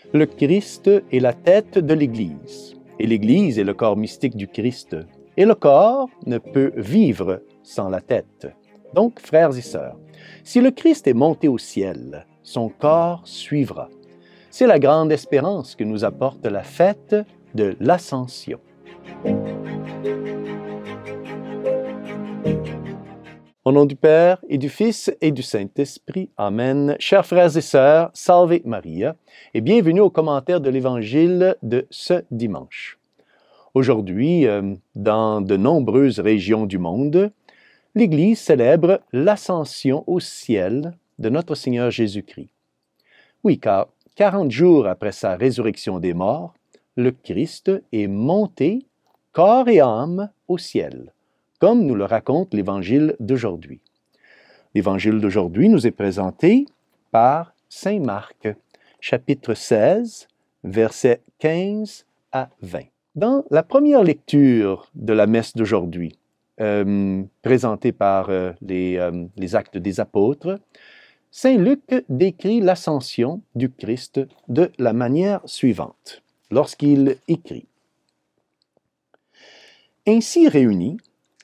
Le Christ est la tête de l'Église, et l'Église est le corps mystique du Christ, et le corps ne peut vivre sans la tête. Donc, frères et sœurs, si le Christ est monté au ciel, son corps suivra. C'est la grande espérance que nous apporte la fête de l'Ascension. Au nom du Père, et du Fils, et du Saint-Esprit. Amen. Chers frères et sœurs, Salve Maria, et bienvenue au commentaire de l'Évangile de ce dimanche. Aujourd'hui, dans de nombreuses régions du monde, l'Église célèbre l'ascension au ciel de notre Seigneur Jésus-Christ. Oui, car 40 jours après sa résurrection des morts, le Christ est monté, corps et âme, au ciel, comme nous le raconte l'Évangile d'aujourd'hui. L'Évangile d'aujourd'hui nous est présenté par Saint Marc, chapitre 16, versets 15 à 20. Dans la première lecture de la messe d'aujourd'hui, présentée par les Actes des Apôtres, Saint Luc décrit l'ascension du Christ de la manière suivante, lorsqu'il écrit « Ainsi réunis,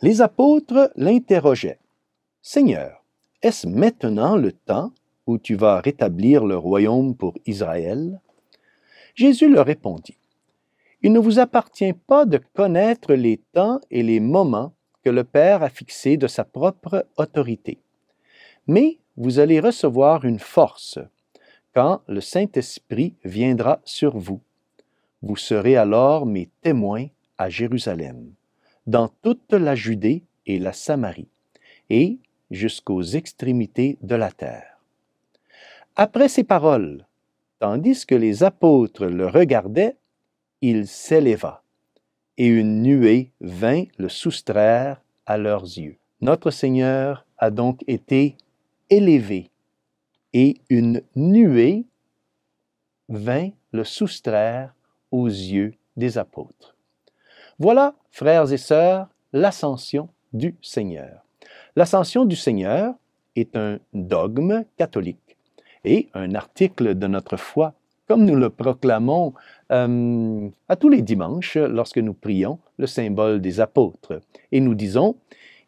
les apôtres l'interrogeaient. « Seigneur, est-ce maintenant le temps où tu vas rétablir le royaume pour Israël? » Jésus leur répondit. « Il ne vous appartient pas de connaître les temps et les moments que le Père a fixés de sa propre autorité. Mais vous allez recevoir une force quand le Saint-Esprit viendra sur vous. Vous serez alors mes témoins à Jérusalem, dans toute la Judée et la Samarie, et jusqu'aux extrémités de la terre. » Après ces paroles, tandis que les apôtres le regardaient, il s'éleva, et une nuée vint le soustraire à leurs yeux. Notre Seigneur a donc été élevé, et une nuée vint le soustraire aux yeux des apôtres. Voilà, frères et sœurs, l'ascension du Seigneur. L'ascension du Seigneur est un dogme catholique et un article de notre foi, comme nous le proclamons à tous les dimanches lorsque nous prions le symbole des apôtres. Et nous disons,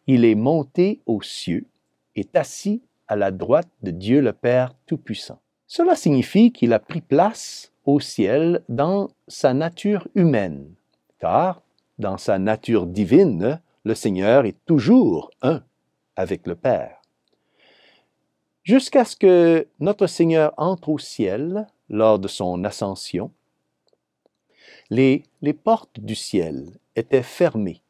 il est monté aux cieux, est assis à la droite de Dieu le Père Tout-Puissant. Cela signifie qu'il a pris place au ciel dans sa nature humaine, car dans sa nature divine, le Seigneur est toujours un avec le Père. Jusqu'à ce que notre Seigneur entre au ciel lors de son ascension, les portes du ciel étaient fermées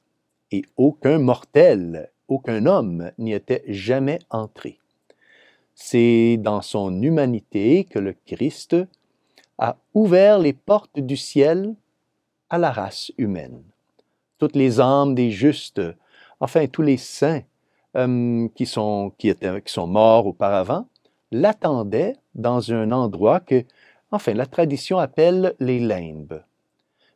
et aucun mortel, aucun homme n'y était jamais entré. C'est dans son humanité que le Christ a ouvert les portes du ciel à la race humaine. Toutes les âmes des justes, enfin tous les saints qui sont morts auparavant, l'attendaient dans un endroit que, la tradition appelle les limbes.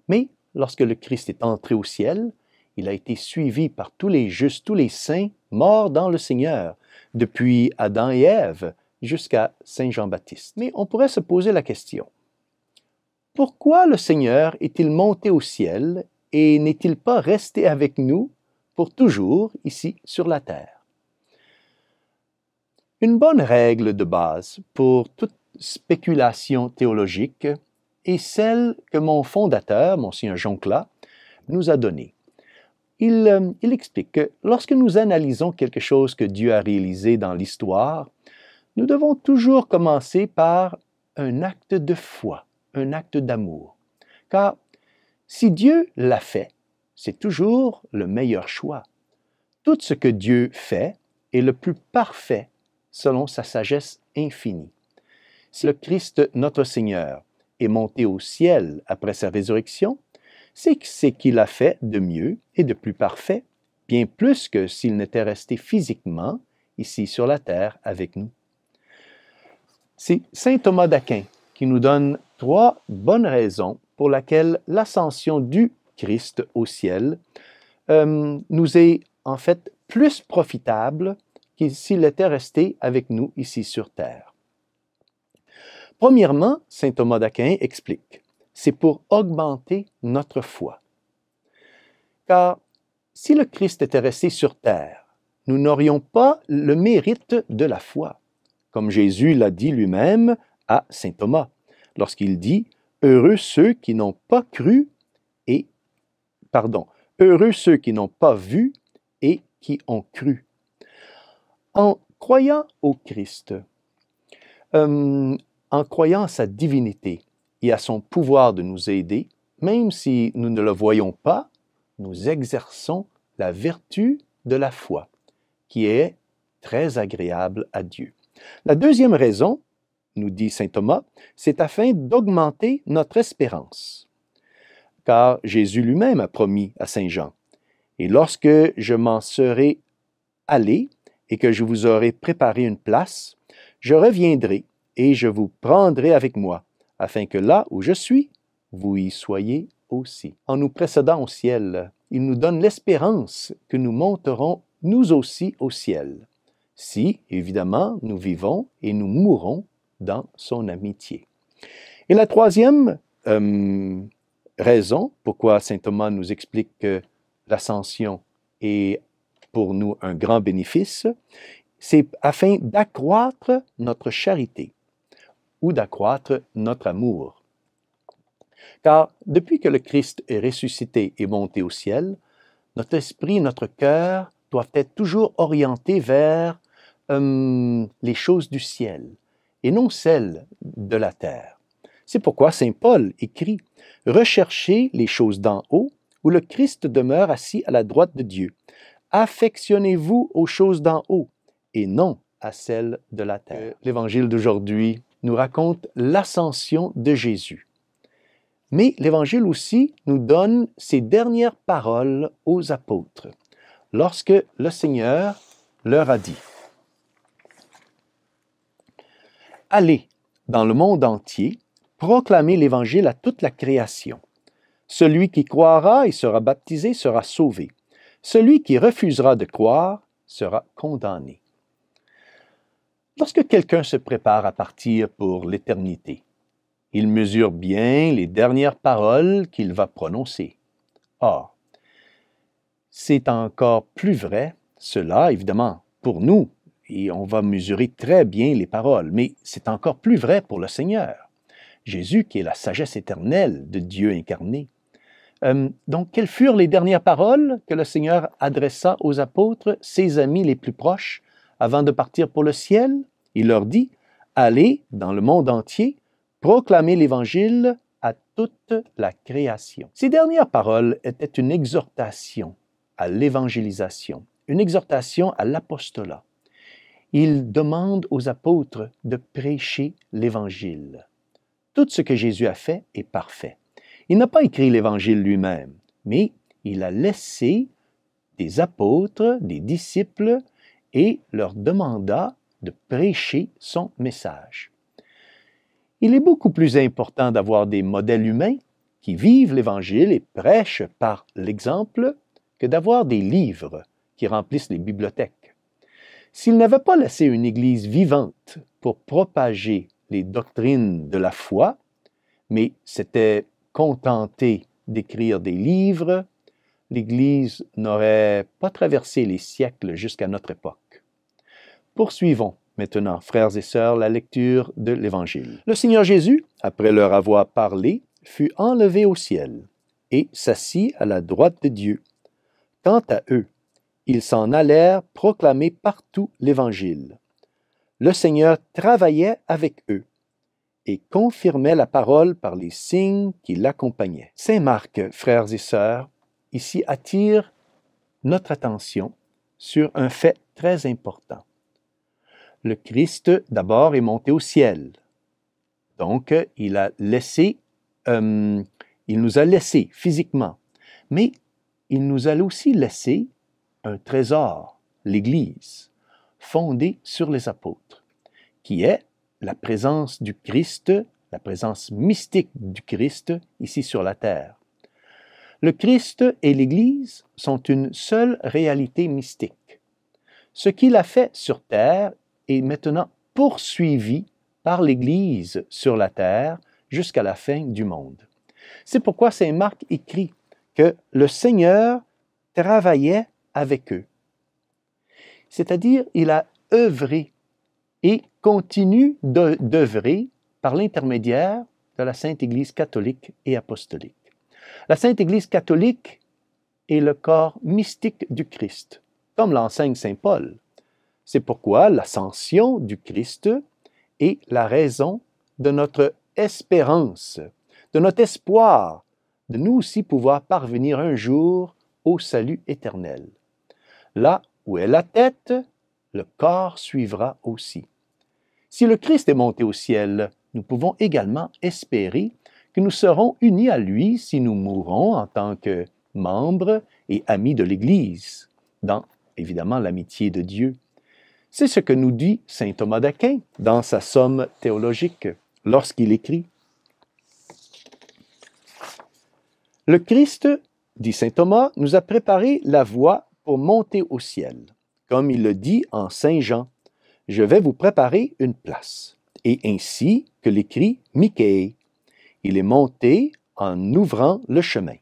Mais lorsque le Christ est entré au ciel, il a été suivi par tous les justes, tous les saints morts dans le Seigneur, depuis Adam et Ève jusqu'à Saint Jean-Baptiste. Mais on pourrait se poser la question, pourquoi le Seigneur est-il monté au ciel et n'est-il pas resté avec nous pour toujours ici sur la terre? Une bonne règle de base pour toute spéculation théologique est celle que mon fondateur, Monseigneur Joncla, nous a donnée. Il explique que lorsque nous analysons quelque chose que Dieu a réalisé dans l'histoire, nous devons toujours commencer par un acte de foi, un acte d'amour. Car si Dieu l'a fait, c'est toujours le meilleur choix. Tout ce que Dieu fait est le plus parfait selon sa sagesse infinie. Si le Christ, notre Seigneur, est monté au ciel après sa résurrection, c'est qu'il a fait de mieux et de plus parfait, bien plus que s'il n'était resté physiquement ici sur la terre avec nous. C'est saint Thomas d'Aquin qui nous donne 3 bonnes raisons pour lesquelles l'ascension du Christ au ciel nous est en fait plus profitable que s'il était resté avec nous ici sur terre. Premièrement, saint Thomas d'Aquin explique, c'est pour augmenter notre foi. Car si le Christ était resté sur terre, nous n'aurions pas le mérite de la foi, comme Jésus l'a dit lui-même à saint Thomas, lorsqu'il dit « Heureux ceux qui n'ont pas cru et... Heureux ceux qui n'ont pas vu et qui ont cru. » En croyant au Christ, en croyant à sa divinité et à son pouvoir de nous aider, même si nous ne le voyons pas, nous exerçons la vertu de la foi, qui est très agréable à Dieu. La deuxième raison, nous dit saint Thomas, c'est afin d'augmenter notre espérance. Car Jésus lui-même a promis à saint Jean, « Et lorsque je m'en serai allé et que je vous aurai préparé une place, je reviendrai et je vous prendrai avec moi, afin que là où je suis, vous y soyez aussi. » En nous précédant au ciel, il nous donne l'espérance que nous monterons nous aussi au ciel, si, évidemment, nous vivons et nous mourrons dans son amitié. Et la troisième raison pourquoi saint Thomas nous explique que l'ascension est pour nous un grand bénéfice, c'est afin d'accroître notre charité ou d'accroître notre amour. Car depuis que le Christ est ressuscité et monté au ciel, notre esprit et notre cœur doivent être toujours orientés vers les choses du ciel et non celles de la terre. C'est pourquoi saint Paul écrit « Recherchez les choses d'en haut, où le Christ demeure assis à la droite de Dieu. Affectionnez-vous aux choses d'en haut, et non à celles de la terre. » L'Évangile d'aujourd'hui nous raconte l'ascension de Jésus. Mais l'Évangile aussi nous donne ses dernières paroles aux apôtres, lorsque le Seigneur leur a dit « Allez dans le monde entier, proclamez l'Évangile à toute la création. Celui qui croira et sera baptisé sera sauvé. Celui qui refusera de croire sera condamné. » Lorsque quelqu'un se prépare à partir pour l'éternité, il mesure bien les dernières paroles qu'il va prononcer. Or, c'est encore plus vrai, cela, évidemment, pour nous, et on va mesurer très bien les paroles, mais c'est encore plus vrai pour le Seigneur, Jésus qui est la sagesse éternelle de Dieu incarné. Donc, quelles furent les dernières paroles que le Seigneur adressa aux apôtres, ses amis les plus proches, avant de partir pour le ciel? Il leur dit, « Allez dans le monde entier, proclamer l'Évangile à toute la création. » Ces dernières paroles étaient une exhortation à l'évangélisation, une exhortation à l'apostolat. Il demande aux apôtres de prêcher l'Évangile. Tout ce que Jésus a fait est parfait. Il n'a pas écrit l'Évangile lui-même, mais il a laissé des apôtres, des disciples, et leur demanda de prêcher son message. Il est beaucoup plus important d'avoir des modèles humains qui vivent l'Évangile et prêchent par l'exemple que d'avoir des livres qui remplissent les bibliothèques. S'il n'avait pas laissé une Église vivante pour propager les doctrines de la foi, mais s'était contenté d'écrire des livres, l'Église n'aurait pas traversé les siècles jusqu'à notre époque. Poursuivons maintenant, frères et sœurs, la lecture de l'Évangile. Le Seigneur Jésus, après leur avoir parlé, fut enlevé au ciel et s'assit à la droite de Dieu. Quant à eux, ils s'en allèrent proclamer partout l'Évangile. Le Seigneur travaillait avec eux et confirmait la parole par les signes qui l'accompagnaient. Saint Marc, frères et sœurs, ici attire notre attention sur un fait très important. Le Christ, d'abord, est monté au ciel. Donc, il nous a laissé physiquement, mais il nous a aussi laissé un trésor, l'Église, fondée sur les apôtres, qui est la présence du Christ, la présence mystique du Christ ici sur la terre. Le Christ et l'Église sont une seule réalité mystique. Ce qu'il a fait sur terre est maintenant poursuivi par l'Église sur la terre jusqu'à la fin du monde. C'est pourquoi saint Marc écrit que le Seigneur travaillait avec eux. C'est-à-dire, il a œuvré et continue d'œuvrer par l'intermédiaire de la Sainte Église catholique et apostolique. La Sainte Église catholique est le corps mystique du Christ, comme l'enseigne saint Paul. C'est pourquoi l'ascension du Christ est la raison de notre espérance, de notre espoir, de nous aussi pouvoir parvenir un jour au salut éternel. Là où est la tête, le corps suivra aussi. Si le Christ est monté au ciel, nous pouvons également espérer que nous serons unis à lui si nous mourrons en tant que membres et amis de l'Église, dans, évidemment, l'amitié de Dieu. C'est ce que nous dit saint Thomas d'Aquin dans sa Somme théologique, lorsqu'il écrit « Le Christ, dit saint Thomas, nous a préparé la voie pour monter au ciel. Comme il le dit en saint Jean, « Je vais vous préparer une place. » Et ainsi que l'écrit Michée. Il est monté en ouvrant le chemin.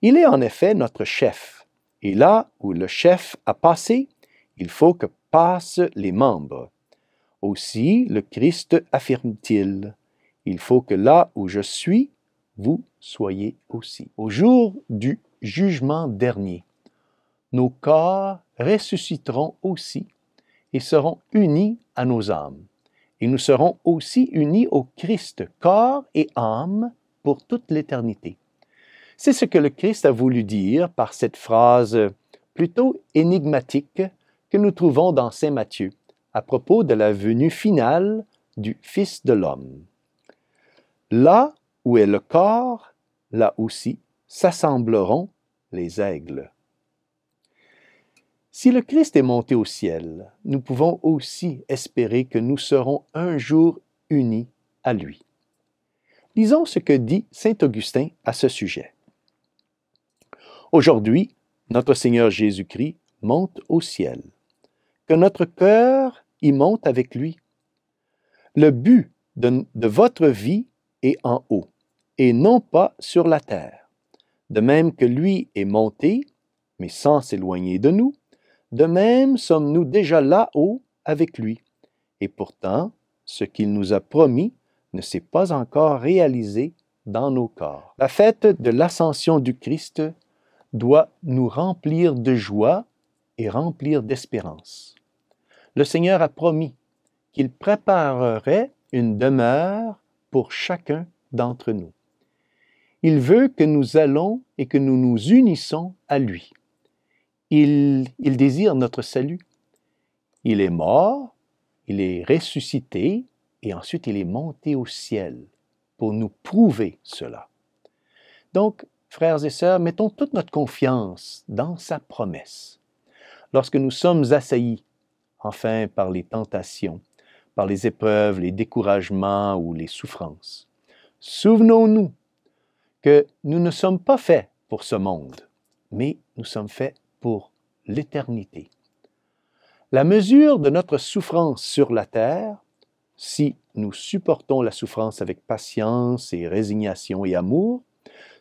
Il est en effet notre chef, et là où le chef a passé, il faut que passent les membres. Aussi, le Christ affirme-t-il, « Il faut que là où je suis, vous soyez aussi. » Au jour du jugement dernier, nos corps ressusciteront aussi et seront unis à nos âmes. Et nous serons aussi unis au Christ, corps et âme, pour toute l'éternité. C'est ce que le Christ a voulu dire par cette phrase plutôt énigmatique que nous trouvons dans saint Matthieu, à propos de la venue finale du Fils de l'homme. Là où est le corps, là aussi s'assembleront les aigles. Si le Christ est monté au ciel, nous pouvons aussi espérer que nous serons un jour unis à lui. Lisons ce que dit saint Augustin à ce sujet. Aujourd'hui, notre Seigneur Jésus-Christ monte au ciel. Que notre cœur y monte avec lui. Le but de votre vie est en haut, et non pas sur la terre. De même que lui est monté, mais sans s'éloigner de nous, de même sommes-nous déjà là-haut avec lui. Et pourtant, ce qu'il nous a promis ne s'est pas encore réalisé dans nos corps. La fête de l'ascension du Christ doit nous remplir de joie et remplir d'espérance. Le Seigneur a promis qu'il préparerait une demeure pour chacun d'entre nous. Il veut que nous allons et que nous nous unissons à lui. Il désire notre salut. Il est mort, il est ressuscité et ensuite il est monté au ciel pour nous prouver cela. Donc, frères et sœurs, mettons toute notre confiance dans sa promesse. Lorsque nous sommes assaillis, enfin par les tentations, par les épreuves, les découragements ou les souffrances, souvenons-nous que nous ne sommes pas faits pour ce monde, mais nous sommes faits pour l'éternité. La mesure de notre souffrance sur la terre, si nous supportons la souffrance avec patience et résignation et amour,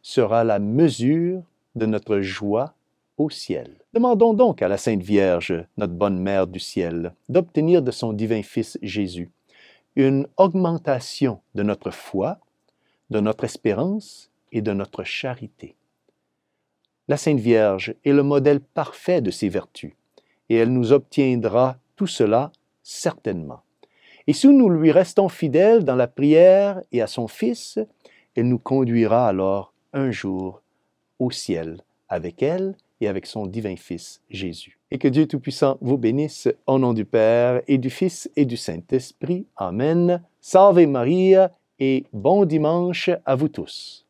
sera la mesure de notre joie au ciel. Demandons donc à la Sainte Vierge, notre bonne Mère du ciel, d'obtenir de son divin Fils Jésus une augmentation de notre foi, de notre espérance et de notre charité. La Sainte Vierge est le modèle parfait de ces vertus, et elle nous obtiendra tout cela certainement. Et si nous lui restons fidèles dans la prière et à son Fils, elle nous conduira alors un jour au ciel avec elle et avec son divin Fils Jésus. Et que Dieu Tout-Puissant vous bénisse au nom du Père et du Fils et du Saint-Esprit. Amen. Salve Maria et bon dimanche à vous tous.